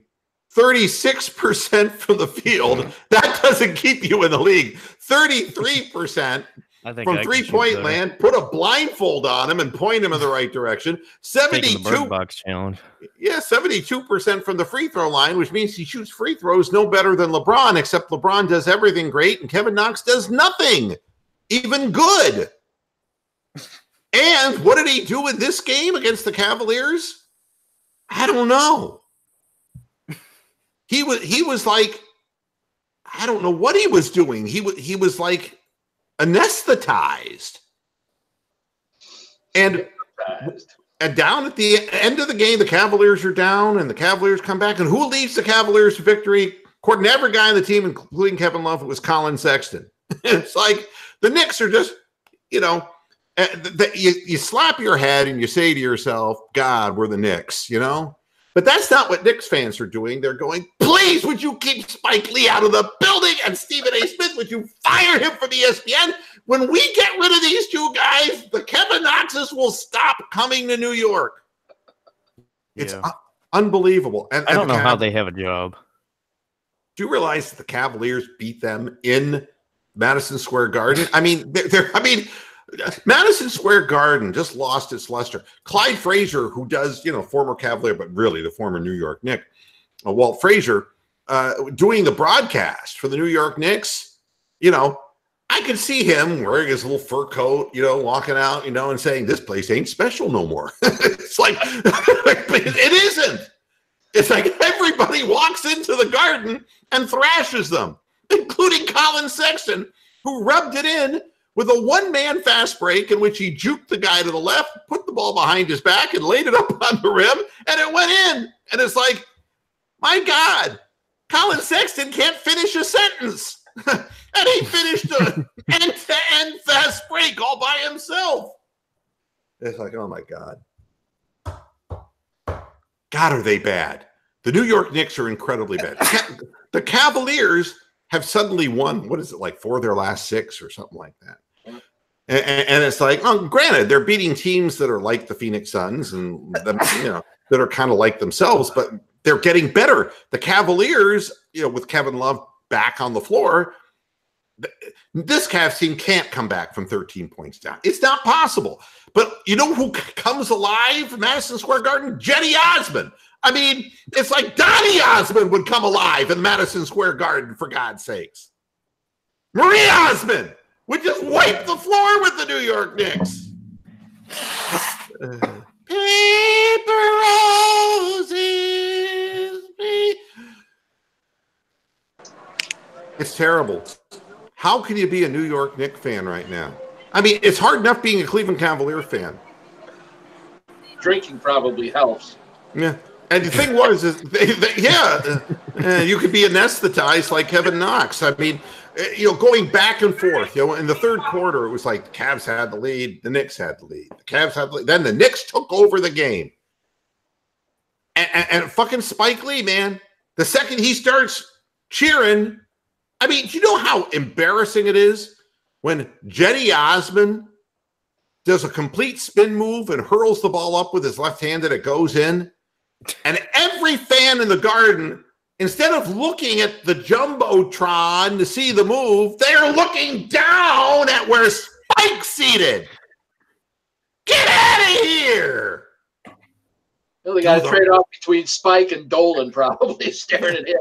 36% from the field. That doesn't keep you in the league. 33% from three-point land. Put a blindfold on him and point him in the right direction. 72 the bird box challenge. Yeah, 72% from the free throw line, which means he shoots free throws no better than LeBron, except LeBron does everything great and Kevin Knox does nothing, even good. And what did he do in this game against the Cavaliers? I don't know. He was like, I don't know what he was doing. He was like anesthetized. And down at the end of the game, the Cavaliers are down, and the Cavaliers come back. And who leads the Cavaliers to victory? According to every guy on the team, including Kevin Love, it was Colin Sexton. It's like the Knicks are just, you slap your head and you say to yourself, God, we're the Knicks, But that's not what Knicks fans are doing. They're going, please, would you keep Spike Lee out of the building? And Stephen A. Smith, would you fire him from ESPN? When we get rid of these two guys, the Kevin Knoxes will stop coming to New York. It's unbelievable. And I don't know how they have a job. Do you realize that the Cavaliers beat them in Madison Square Garden? Madison Square Garden just lost its luster. Clyde Frazier, who does, former Cavalier, but really the former New York Knick, Walt Frazier, doing the broadcast for the New York Knicks, I could see him wearing his little fur coat, walking out, and saying, this place ain't special no more. It's like, it isn't. It's like everybody walks into the Garden and thrashes them, including Colin Sexton, who rubbed it in with a one-man fast break in which he juked the guy to the left, put the ball behind his back, and laid it up on the rim, and it went in. And it's like, my God, Colin Sexton can't finish a sentence. And he finished an end-to-end fast break all by himself. It's like, oh, my God. God, are they bad. The New York Knicks are incredibly bad. The Cavaliers have suddenly won, what is it, like 4 of their last 6 or something like that. And it's like, granted, they're beating teams that are like the Phoenix Suns and that are kind of like themselves, but they're getting better. The Cavaliers, with Kevin Love back on the floor, this Cavs team can't come back from 13 points down. It's not possible. But you know who comes alive in Madison Square Garden? Jenny Osmond. I mean, it's like Donnie Osmond would come alive in Madison Square Garden, for God's sakes. Marie Osmond would just wipe the floor with the New York Knicks. Paper roses. It's terrible. How can you be a New York Knicks fan right now? I mean, it's hard enough being a Cleveland Cavalier fan. Drinking probably helps. Yeah. And the thing was, you could be anesthetized like Kevin Knox. I mean, going back and forth. In the third quarter, it was like the Cavs had the lead, the Knicks had the lead. The Cavs had the lead. Then the Knicks took over the game. And fucking Spike Lee, man, the second he starts cheering, I mean, do you know how embarrassing it is when Jenny Osmond does a complete spin move and hurls the ball up with his left hand and it goes in? And every fan in the Garden, instead of looking at the Jumbotron to see the move, they're looking down at where Spike's seated. Get out of here! They got to trade off between Spike and Dolan, probably staring at him.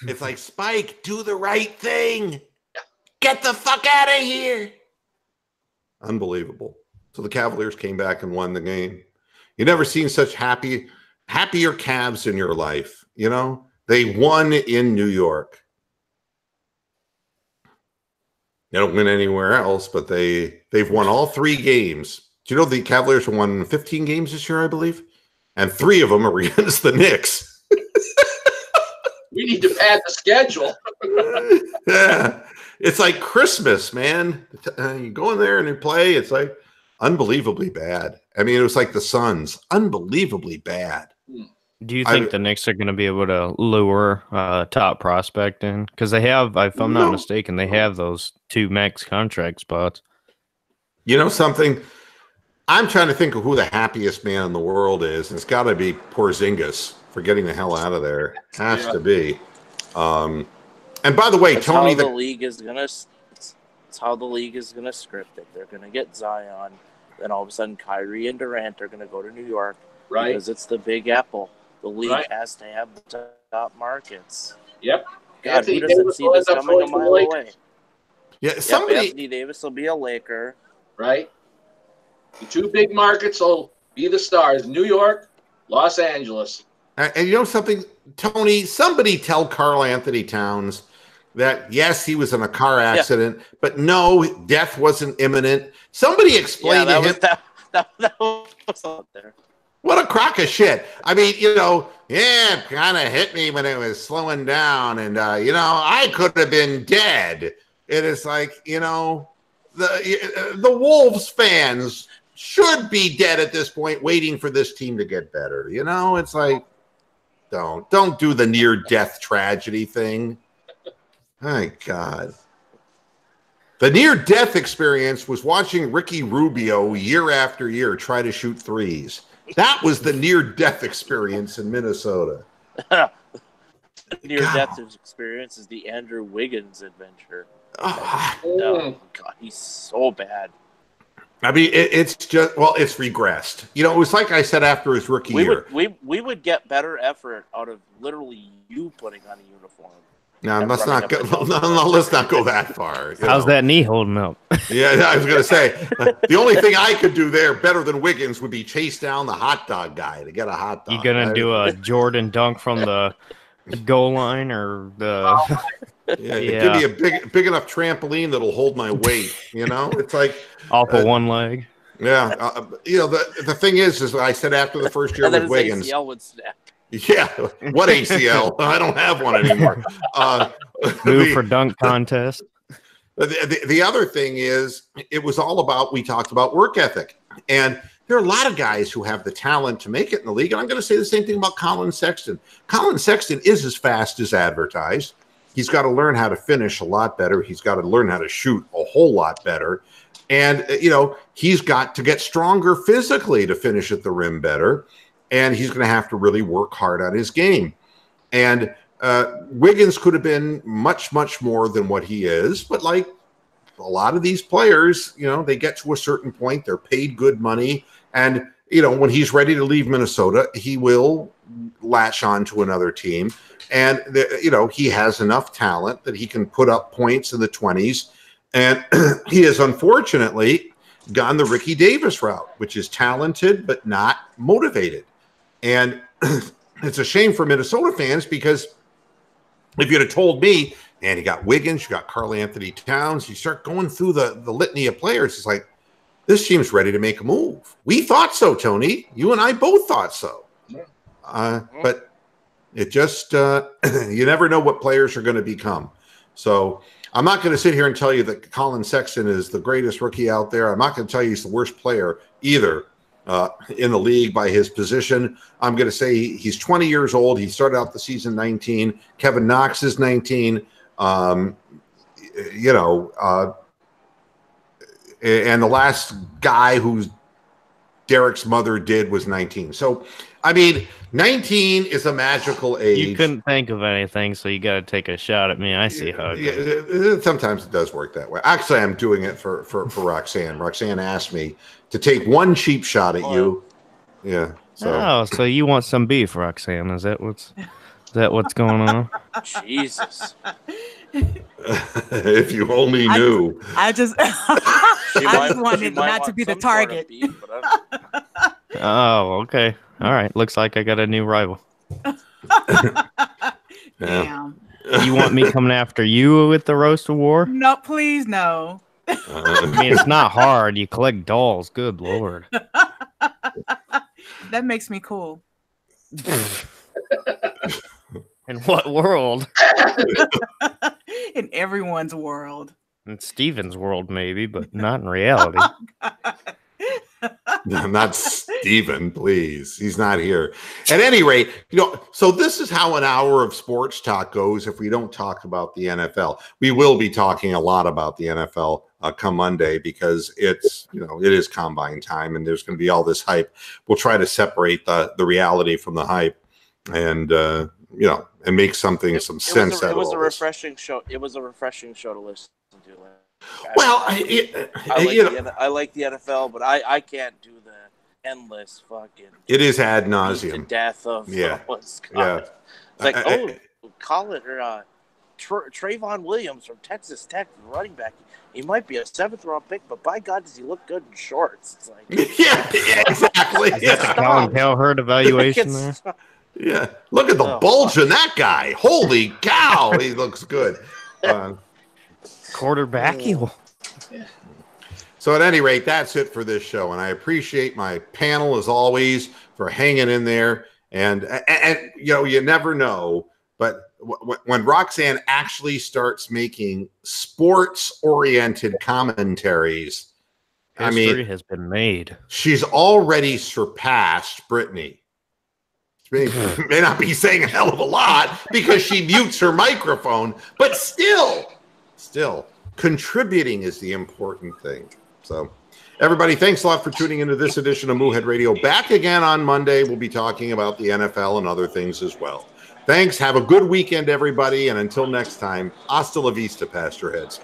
It's like, Spike, do the right thing. Get the fuck out of here. Unbelievable. So the Cavaliers came back and won the game. You never seen such happier Cavs in your life. You know, they won in New York. They don't win anywhere else, but they've won all 3 games. Do you know the Cavaliers won 15 games this year, I believe? And 3 of them are against the Knicks. We need to pad the schedule. Yeah. It's like Christmas, man. You go in there and you play. It's like unbelievably bad. I mean, it was like the Suns. Unbelievably bad. Do you think the Knicks are going to be able to lure top prospect in? Because they have, if I'm not mistaken, they have those 2 max contract spots. You know something? I'm trying to think of who the happiest man in the world is. And it's got to be Porzingis for getting the hell out of there. Has to be. And by the way, that's Tony, how the league is gonna. It's how the league is gonna script it. They're gonna get Zion, then all of a sudden Kyrie and Durant are gonna go to New York, right? Because it's the Big Apple. The league has to have the top markets. Yep. God, who doesn't see this coming a mile away? Yeah, somebody. Anthony Davis will be a Laker, right? The 2 big markets will be the stars: New York, Los Angeles. And you know something, Tony? Somebody tell Karl Anthony Towns that yes, he was in a car accident, but no, death wasn't imminent. Somebody explain to him. That was out there. What a crock of shit. I mean, you know, it kind of hit me when it was slowing down, and you know, I could have been dead. It is like, you know, the Wolves fans should be dead at this point, waiting for this team to get better. You know, it's like, don't do the near-death tragedy thing. My God. The near-death experience was watching Ricky Rubio year after year try to shoot threes. That was the near-death experience in Minnesota. Near-death experience is the Andrew Wiggins adventure. Oh, God, he's so bad. I mean, it's just, well, it's regressed. You know, it was like I said after his rookie year. We would get better effort out of literally you putting on a uniform. No, let's not go. No, let's not go that far. How's that knee holding up? Yeah, I was going to say the only thing I could do there better than Wiggins would be chase down the hot dog guy to get a hot dog. You gonna do a Jordan dunk from the goal line or the? Give me a big enough trampoline that'll hold my weight. You know, it's like off of one leg. Yeah, you know the thing is I said after the first year with Wiggins. ACL would snap. Yeah, what ACL? I don't have one anymore. Move for dunk contest. The other thing is, it was all about, we talked about work ethic. And there are a lot of guys who have the talent to make it in the league. And I'm going to say the same thing about Colin Sexton. Colin Sexton is as fast as advertised. He's got to learn how to finish a lot better. He's got to learn how to shoot a whole lot better. And, you know, he's got to get stronger physically to finish at the rim better. And he's going to have to really work hard on his game. And Wiggins could have been much, much more than what he is. But like a lot of these players, you know, they get to a certain point. They're paid good money. And, you know, when he's ready to leave Minnesota, he will latch on to another team. And, you know, he has enough talent that he can put up points in the 20s. And he has unfortunately gone the Ricky Davis route, which is talented but not motivated. And it's a shame for Minnesota fans, because if you'd have told me, and you got Wiggins, you got Karl Anthony Towns, you start going through the litany of players, it's like, this team's ready to make a move. We thought so, Tony. You and I both thought so. But it just, you never know what players are going to become. So I'm not going to sit here and tell you that Colin Sexton is the greatest rookie out there. I'm not going to tell you he's the worst player either. In the league by his position. I'm going to say he's 20 years old. He started out the season 19. Kevin Knox is 19. And the last guy who's Derek's mother did was 19. So, I mean, 19 is a magical age. You couldn't think of anything, so you got to take a shot at me. I see how it goes. Sometimes it does work that way. Actually, I'm doing it for Roxanne. Roxanne asked me to take one cheap shot at you. Yeah. So you want some beef, Roxanne? Is that what's going on? Jesus. If you only knew. I just wanted not to be the target. Oh, okay. All right. Looks like I got a new rival. Damn. You want me coming after you with the roast of war? No, please, no. I mean, it's not hard. You collect dolls. Good Lord. That makes me cool. In what world? In everyone's world. In Steven's world, maybe, but not in reality. Not Steven, please. He's not here. At any rate, so this is how an hour of sports talk goes if we don't talk about the NFL. We will be talking a lot about the NFL come Monday because it's, it is combine time and there's going to be all this hype. We'll try to separate the reality from the hype and, and make some sense out of it. It was a refreshing show. It was a refreshing show to listen to. I like the NFL, but I can't do the endless fucking. It is ad nauseum. Death of Wisconsin. Yeah. It's like call it or Trayvon Williams from Texas Tech, running back. He might be a 7th round pick, but by God, does he look good in shorts? It's like yeah, exactly. Colin Cowherd evaluation there. Yeah, look at the bulge in that guy. Holy cow, he looks good. Quarterback. Yeah. So at any rate, that's it for this show, and I appreciate my panel as always for hanging in there. And you never know, but when Roxanne actually starts making sports-oriented commentaries, history has been made. She's already surpassed Brittany. She may not be saying a hell of a lot because she mutes her microphone, but still contributing is the important thing. So everybody, thanks a lot for tuning into this edition of Moohead Radio. Back again on Monday. We'll be talking about the NFL and other things as well. Thanks. Have a good weekend, everybody. And until next time, hasta la vista, Pastor Heads.